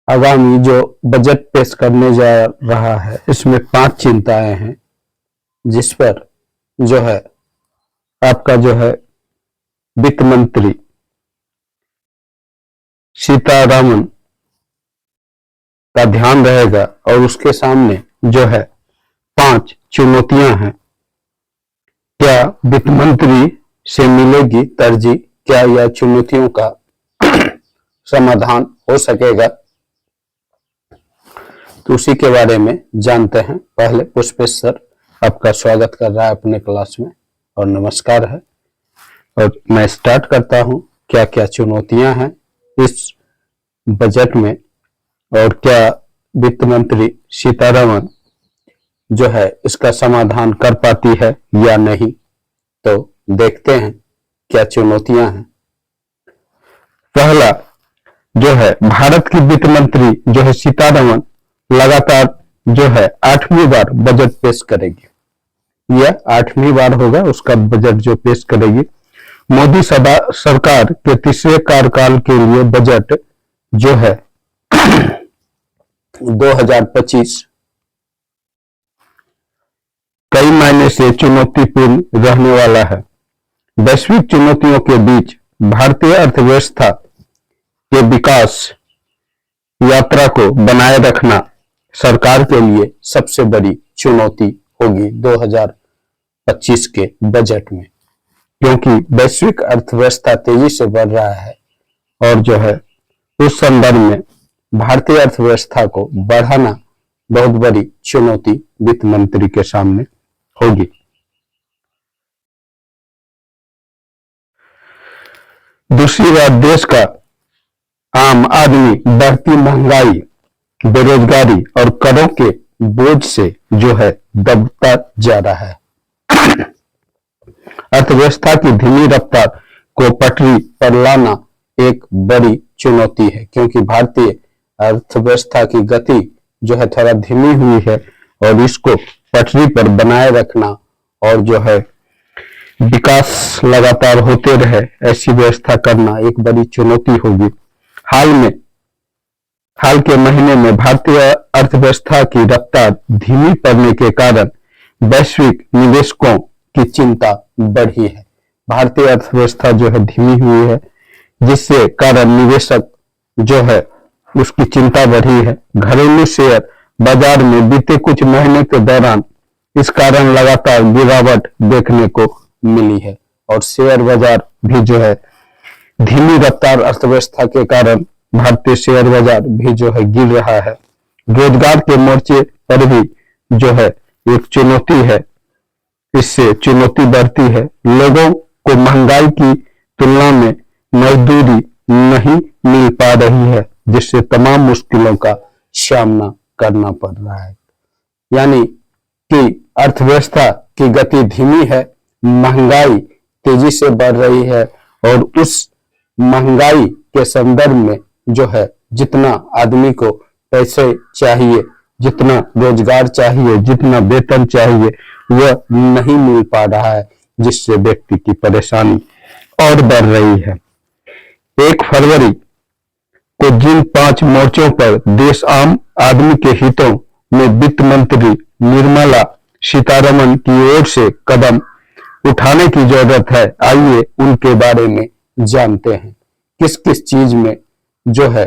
आगामी जो बजट पेश करने जा रहा है इसमें 5 चिंताएं हैं जिस पर जो है आपका जो है वित्त मंत्री सीतारामन का ध्यान रहेगा और उसके सामने जो है 5 चुनौतियां हैं। क्या वित्त मंत्री से मिलेगी तरजीह? क्या यह चुनौतियों का समाधान हो सकेगा? तो उसी के बारे में जानते हैं। पहले पुष्पेश सर आपका स्वागत कर रहा है अपने क्लास में और नमस्कार है। और मैं स्टार्ट करता हूं, क्या क्या चुनौतियां हैं इस बजट में और क्या वित्त मंत्री सीतारमण जो है इसका समाधान कर पाती है या नहीं। तो देखते हैं क्या चुनौतियां हैं। पहला जो है भारत की वित्त मंत्री जो है सीतारमण लगातार जो है 8वीं बार बजट पेश करेगी। यह 8वीं बार होगा उसका बजट जो पेश करेगी। मोदी सरकार के तीसरे कार्यकाल के लिए बजट जो है 2025 कई मायने से चुनौतीपूर्ण रहने वाला है। वैश्विक चुनौतियों के बीच भारतीय अर्थव्यवस्था के विकास यात्रा को बनाए रखना सरकार के लिए सबसे बड़ी चुनौती होगी 2025 के बजट में, क्योंकि वैश्विक अर्थव्यवस्था तेजी से बढ़ रहा है और जो है उस संदर्भ में भारतीय अर्थव्यवस्था को बढ़ाना बहुत बड़ी चुनौती वित्त मंत्री के सामने होगी। दूसरी बात, देश का आम आदमी बढ़ती महंगाई, बेरोजगारी और करों के बोझ से जो है दबता जा रहा है। अर्थव्यवस्था की धीमी रफ्तार को पटरी पर लाना एक बड़ी चुनौती है, क्योंकि भारतीय अर्थव्यवस्था की गति जो है थोड़ा धीमी हुई है और इसको पटरी पर बनाए रखना और जो है विकास लगातार होते रहे ऐसी व्यवस्था करना एक बड़ी चुनौती होगी। हाल के महीने में भारतीय अर्थव्यवस्था की रफ्तार धीमी पड़ने के कारण वैश्विक निवेशकों की चिंता बढ़ी है। भारतीय अर्थव्यवस्था जो है धीमी हुई है जिससे कारण निवेशक जो है उसकी चिंता बढ़ी है। घरेलू शेयर बाजार में बीते कुछ महीने के दौरान इस कारण लगातार गिरावट देखने को मिली है और शेयर बाजार भी जो है धीमी रफ्तार अर्थव्यवस्था के कारण भारतीय शेयर बाजार भी जो है गिर रहा है। रोजगार के मोर्चे पर भी जो है एक चुनौती है, इससे चुनौती बढ़ती है। लोगों को महंगाई की तुलना में मजदूरी नहीं मिल पा रही है जिससे तमाम मुश्किलों का सामना करना पड़ रहा है। यानी कि अर्थव्यवस्था की गति धीमी है, महंगाई तेजी से बढ़ रही है और उस महंगाई के संदर्भ में जो है जितना आदमी को पैसे चाहिए, जितना रोजगार चाहिए, जितना वेतन चाहिए वह नहीं मिल पा रहा है जिससे व्यक्ति की परेशानी और बढ़ रही है। 1 फरवरी को जिन 5 मोर्चों पर देश आम आदमी के हितों में वित्त मंत्री निर्मला सीतारमण की ओर से कदम उठाने की जरूरत है, आइए उनके बारे में जानते हैं। किस किस चीज में जो है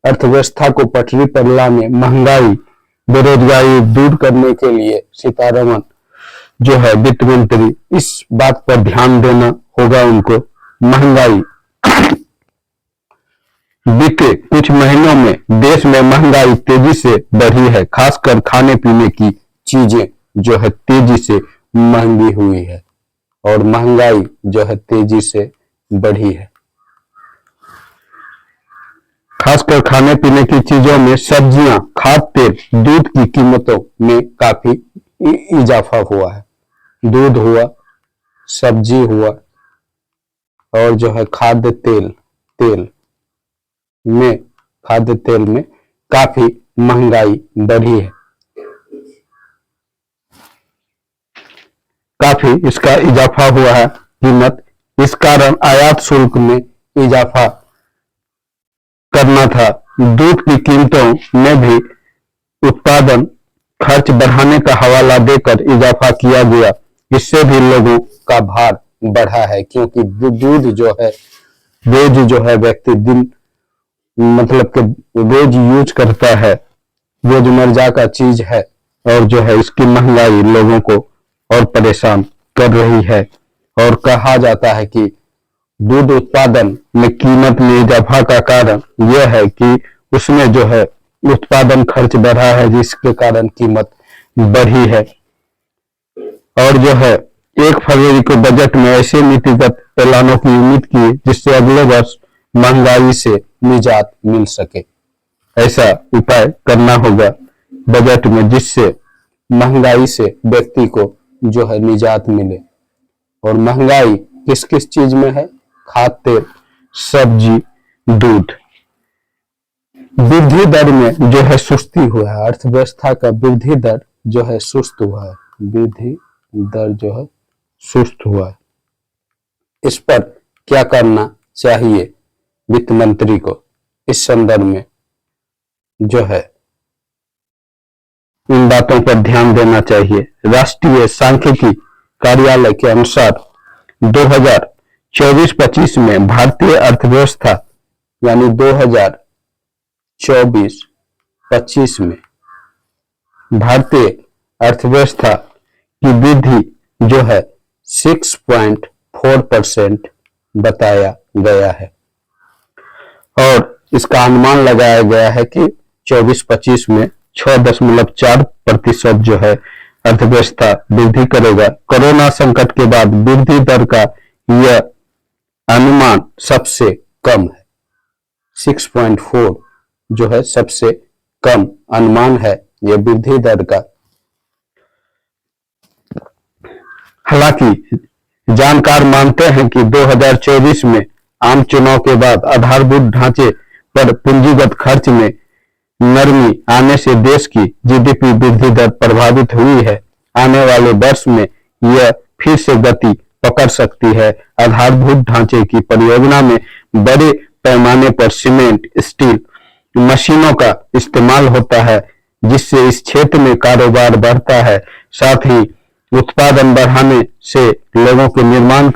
अर्थव्यवस्था को पटरी पर लाने, महंगाई बेरोजगारी दूर करने के लिए सीतारमण जो है वित्त मंत्री इस बात पर ध्यान देना होगा उनको। महंगाई, बीते कुछ महीनों में देश में महंगाई तेजी से बढ़ी है, खासकर खाने पीने की चीजें जो है तेजी से महंगी हुई है और महंगाई जो है तेजी से बढ़ी है। खासकर खाने पीने की चीजों में सब्जियां, खाद्य तेल, दूध की कीमतों में काफी इजाफा हुआ है। दूध हुआ, सब्जी हुआ और जो है खाद्य तेल में काफी महंगाई बढ़ी है, काफी इसका इजाफा हुआ है कीमत। इस कारण आयात शुल्क में इजाफा करना था दूध की कीमतों में भी उत्पादन खर्च बढ़ाने का हवाला देकर इजाफा किया गया। इससे भी लोगों का भार बढ़ा है, क्योंकि दूध जो है रोज जो है व्यक्ति दिन मतलब कि रोज यूज करता है, रोजमर्रा का चीज है, और जो है इसकी महंगाई लोगों को और परेशान कर रही है। और कहा जाता है कि दूध उत्पादन में कीमत में इजाफा का कारण यह है कि उसमें जो है उत्पादन खर्च बढ़ा है, जिसके कारण कीमत बढ़ी है। और जो है 1 फरवरी को बजट में ऐसे नीतिगत ऐलानों की उम्मीद की जिससे अगले वर्ष महंगाई से निजात मिल सके। ऐसा उपाय करना होगा बजट में जिससे महंगाई से व्यक्ति को जो है निजात मिले। और महंगाई किस किस चीज में है? खाद्य तेल, सब्जी, दूध। वृद्धि दर में जो है सुस्ती हुआ है, अर्थव्यवस्था का वृद्धि दर जो है सुस्त हुआ है, वृद्धि दर जो है सुस्त हुआ है। इस पर क्या करना चाहिए वित्त मंत्री को? इस संदर्भ में जो है इन बातों पर ध्यान देना चाहिए। राष्ट्रीय सांख्यिकी कार्यालय के अनुसार 2024-25 में भारतीय अर्थव्यवस्था यानी 2024-25 में भारतीय अर्थव्यवस्था की वृद्धि जो है 6.4% बताया गया है। और इसका अनुमान लगाया गया है कि 24-25 में 6.4% जो है अर्थव्यवस्था वृद्धि करेगा। कोरोना संकट के बाद वृद्धि दर का यह अनुमान सबसे कम है। 6.4 जो है सबसे कम अनुमान है यह वृद्धि दर का। हालांकि जानकार मानते हैं कि 2024 में आम चुनाव के बाद आधारभूत ढांचे पर पूंजीगत खर्च में नरमी आने से देश की जीडीपी वृद्धि दर प्रभावित हुई है। आने वाले वर्ष में यह फिर से गति पकड़ सकती है। आधारभूत ढांचे की परियोजना में बड़े पैमाने पर सीमेंट, स्टील मशीनों का इस्तेमाल होता है, जिससे इस क्षेत्र में कारोबार बढ़ता है। साथ ही उत्पादन बढ़ाने से लोगों के निर्माण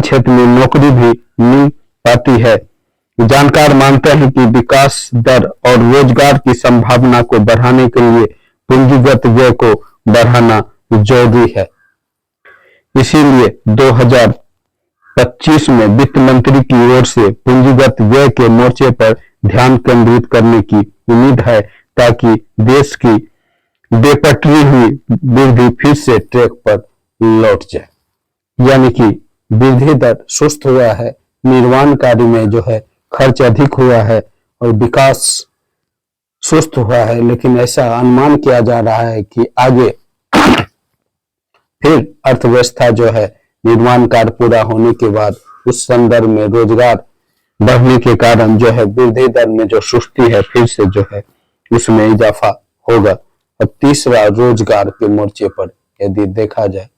क्षेत्र में नौकरी भी मिल पाती है। जानकार मानते हैं कि विकास दर और रोजगार की संभावना को बढ़ाने के लिए पूंजीगत व्यय को बढ़ाना जरूरी है। इसीलिए 2025 में वित्त मंत्री की ओर से पूंजीगत व्यय के मोर्चे पर ध्यान केंद्रित करने की उम्मीद है, ताकि देश की बेपटरी हुई वृद्धि फिर से ट्रैक पर लौट जाए। यानी कि वृद्धि दर सुस्त हुआ है, निर्माण कार्य में जो है खर्च अधिक हुआ है और विकास सुस्त हुआ है। लेकिन ऐसा अनुमान किया जा रहा है कि आगे फिर अर्थव्यवस्था जो है निर्माण कार्य पूरा होने के बाद उस संदर्भ में रोजगार बढ़ने के कारण जो है वृद्धि दर में जो सुस्ती है फिर से जो है उसमें इजाफा होगा। और तीसरा, रोजगार के मोर्चे पर यदि देखा जाए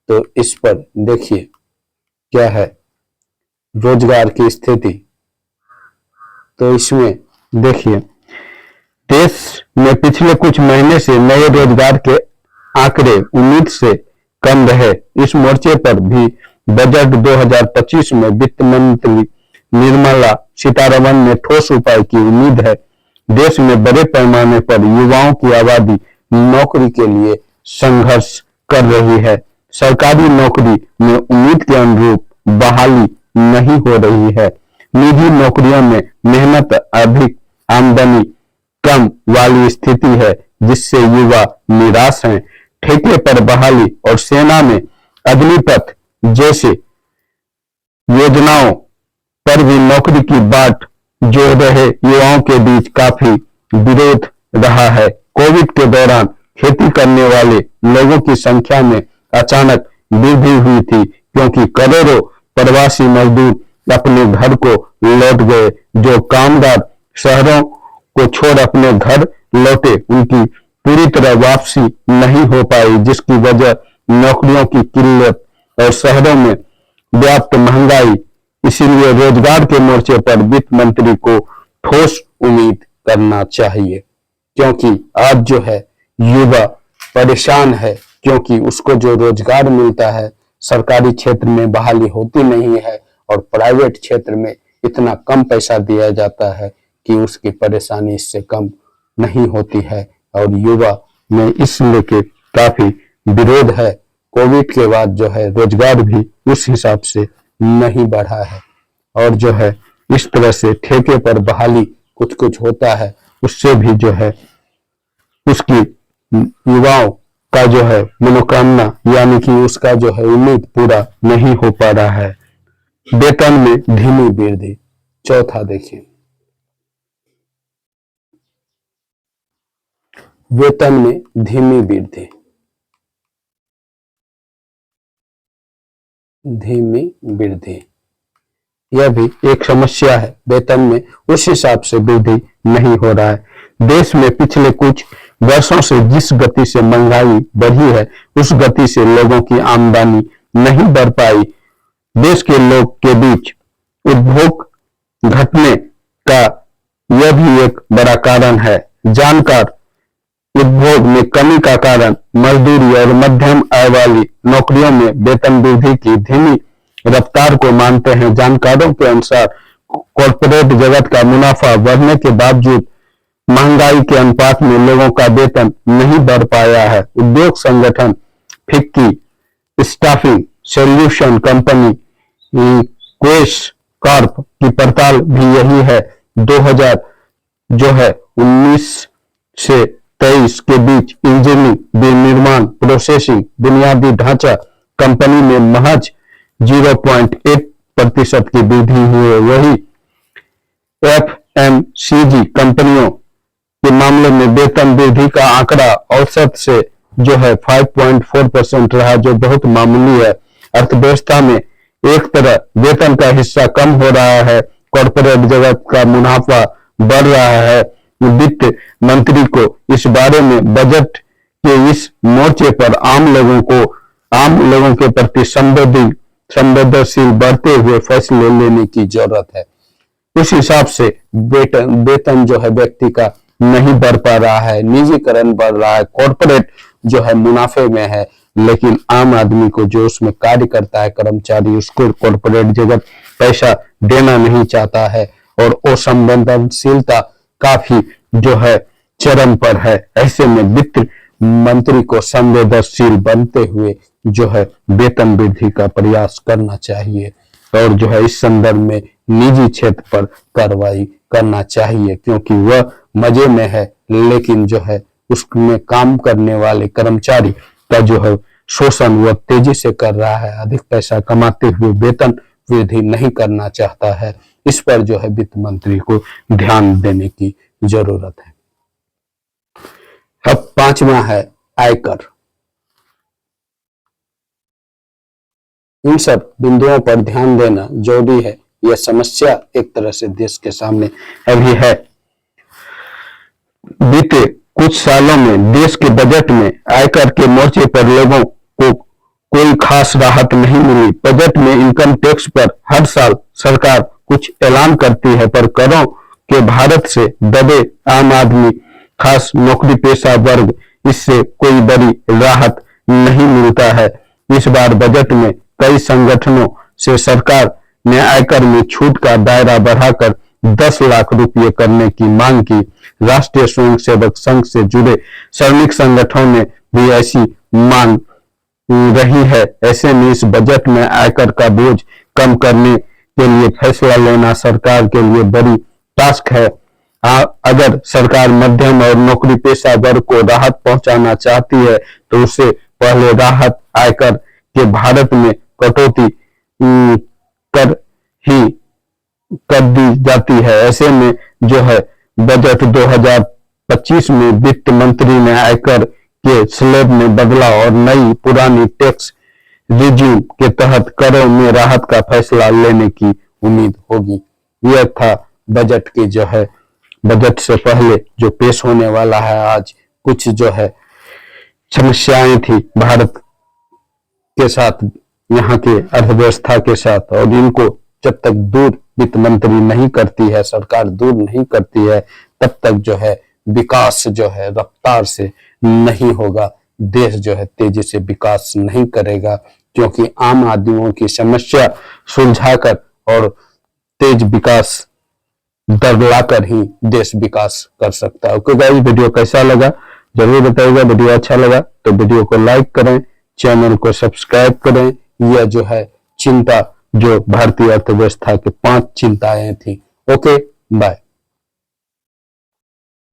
तो इस पर देखिए क्या है रोजगार की स्थिति। तो इसमें देखिए देश में पिछले कुछ महीने से नए रोजगार के आंकड़े उम्मीद से कम रहे। इस मोर्चे पर भी बजट 2025 में वित्त मंत्री निर्मला सीतारमण ने ठोस उपाय की उम्मीद है। देश में बड़े पैमाने पर युवाओं की आबादी नौकरी के लिए संघर्ष कर रही है। सरकारी नौकरी में उम्मीद के अनुरूप बहाली नहीं हो रही है। निजी नौकरियों में मेहनत अधिक, आमदनी कम वाली स्थिति है, जिससे युवा निराश हैं। ठेके पर बहाली और सेना में अग्निपथ जैसे योजनाओं पर भी नौकरी की बाट जोड़ रहे युवाओं के बीच काफी विरोध रहा है। कोविड के दौरान खेती करने वाले लोगों की संख्या में अचानक वृद्धि हुई थी, क्योंकि करोड़ों प्रवासी मजदूर अपने घर को लौट गए। जो कामगार शहरों को छोड़ अपने घर लौटे, उनकी पूरी तरह वापसी नहीं हो पाई, जिसकी वजह नौकरियों की किल्लत और शहरों में व्याप्त महंगाई। इसीलिए रोजगार के मोर्चे पर वित्त मंत्री को ठोस उम्मीद करना चाहिए, क्योंकि आज जो है युवा परेशान है, क्योंकि उसको जो रोजगार मिलता है सरकारी क्षेत्र में बहाली होती नहीं है और प्राइवेट क्षेत्र में इतना कम पैसा दिया जाता है कि उसकी परेशानी इससे कम नहीं होती है। और युवा में इस लेके काफी विरोध है। कोविड के बाद जो है रोजगार भी उस हिसाब से नहीं बढ़ा है और जो है इस तरह से ठेके पर बहाली कुछ कुछ होता है, उससे भी जो है उसकी युवाओं का जो है मनोकामना यानी कि उसका जो है उम्मीद पूरा नहीं हो पा रहा है। वेतन में धीमी वृद्धि, चौथा देखिए, वेतन में धीमी वृद्धि, धीमी वृद्धि यह भी एक समस्या है। वेतन में उस हिसाब से वृद्धि नहीं हो रहा है। देश में पिछले कुछ वर्षों से जिस गति से महंगाई बढ़ी है उस गति से लोगों की आमदनी नहीं बढ़ पाई। देश के लोग के बीच उपभोग घटने का यह भी एक बड़ा कारण है। जानकार उपभोग में कमी का कारण मजदूरी और मध्यम आय वाली नौकरियों में वेतन वृद्धि की धीमी रफ्तार को मानते हैं। जानकारों के अनुसार कॉर्पोरेट जगत का मुनाफा बढ़ने के बावजूद महंगाई के अनुपात में लोगों का वेतन नहीं बढ़ पाया है। उद्योग संगठन FICCI staffing solution company Quess Corp की पड़ताल भी यही है। 2000 जो है 19 से 23 के बीच इंजीनियरिंग, विनिर्माण, प्रोसेसिंग, बुनियादी ढांचा कंपनी में महज 0.8% की वृद्धि हुई है। वही एफएमसीजी कंपनियों के मामले में वेतन वृद्धि का आंकड़ा औसत से जो है 5.4% रहा, जो बहुत मामूली है। अर्थव्यवस्था में एक तरह वेतन का हिस्सा कम हो रहा है, कॉर्पोरेट जगत का मुनाफा बढ़ रहा है। वित्त मंत्री को इस बारे में बजट के इस मोर्चे पर आम लोगों के प्रति संवेदनशील बढ़ते हुए फैसले लेने की जरूरत है। उस हिसाब से वेतन जो है व्यक्ति का नहीं बढ़ पा रहा है, निजीकरण बढ़ रहा है, कॉर्पोरेट जो है मुनाफे में है, लेकिन आम आदमी को जो उसमें कार्य करता है कर्मचारी, उसको कॉर्पोरेट जगत पैसा देना नहीं चाहता है और असंवेदनशीलता काफी जो है चरम पर है। ऐसे में वित्त मंत्री को संवेदनशील बनते हुए जो है वेतन वृद्धि का प्रयास करना चाहिए और जो है इस संदर्भ में निजी क्षेत्र पर कार्रवाई करना चाहिए, क्योंकि वह मजे में है लेकिन जो है उसमें काम करने वाले कर्मचारी का जो है शोषण वह तेजी से कर रहा है, अधिक पैसा कमाते हुए वेतन वृद्धि नहीं करना चाहता है। इस पर जो है वित्त मंत्री को ध्यान देने की जरूरत है। अब पांचवा है आयकर। इन सब बिंदुओं पर ध्यान देना जरूरी है। यह समस्या एक तरह से देश के सामने अभी है। बीते कुछ सालों में देश के बजट में आयकर के मोर्चे पर लोगों को कोई खास राहत नहीं मिली। बजट में इनकम टैक्स पर हर साल सरकार कुछ ऐलान करती है, पर करों के भारत से दबे आम आदमी, खास नौकरी पेशा वर्ग, इससे कोई बड़ी राहत नहीं मिलता है। इस बार बजट में कई संगठनों से सरकार ने आयकर में छूट का दायरा बढ़ाकर 10 लाख रुपये करने की मांग की। राष्ट्रीय स्वयंसेवक संघ से जुड़े श्रमिक संगठनों ने भी ऐसी मांग रही है। ऐसे में इस बजट में आयकर का बोझ कम करने के लिए फैसला लेना सरकार के लिए बड़ी टास्क है। अगर सरकार मध्यम और नौकरी पेशा वर्ग को राहत पहुंचाना चाहती है तो उससे पहले राहत आयकर के भारत में कटौती कर ही कर दी जाती है। ऐसे में जो है बजट 2025 में वित्त मंत्री ने आयकर के स्लैब में बदलाव और नई पुरानी टैक्स रिज्यूम के तहत करों में राहत का फैसला लेने की उम्मीद होगी। यह था बजट की जो है बजट से पहले जो पेश होने वाला है। आज कुछ जो है समस्याएं थी भारत के साथ, यहाँ के अर्थव्यवस्था के साथ, और इनको जब तक दूर वित्त मंत्री नहीं करती है, सरकार दूर नहीं करती है, तब तक जो है विकास जो है रफ्तार से नहीं होगा। देश जो है तेजी से विकास नहीं करेगा, क्योंकि आम आदमियों की समस्या सुलझाकर और तेज विकास दर लाकर ही देश विकास कर सकता है। ओके गाइस, वीडियो कैसा लगा जरूर बताइएगा। वीडियो अच्छा लगा तो वीडियो को लाइक करें, चैनल को सब्सक्राइब करें। यह जो है चिंता जो भारतीय अर्थव्यवस्था की 5 चिंताएं थी। Okay, bye.